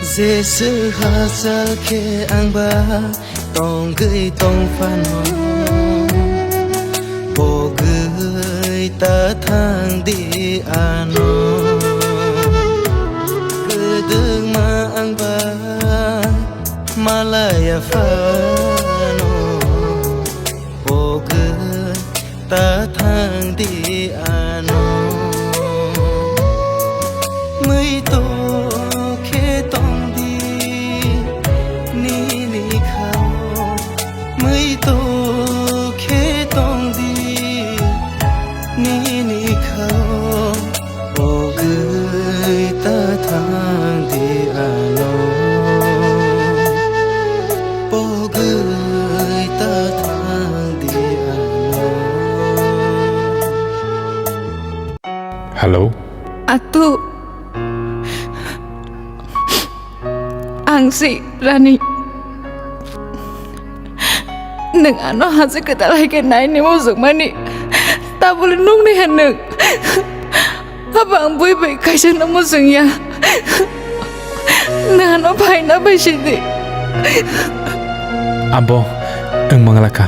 Giêsu hasal ke ang ba tong gửi tong phan po gửi ta thang đi ano cứ đừng mà ang ba malaya phano po gửi ta thang đi ano mấy tô khế tông đi ni ni khao mấy tô khế tông đi ni ni khao ô gửi ta thang đi ano ô gửi ta thang đi ano Hello Atu Angsi Rani Neng ano hasil kita lagi naik ni musuk mani tak boleh nung ni hendak abang boy baik kajian nama musuknya neng ano baik nak bersih Abo Eng mangalaka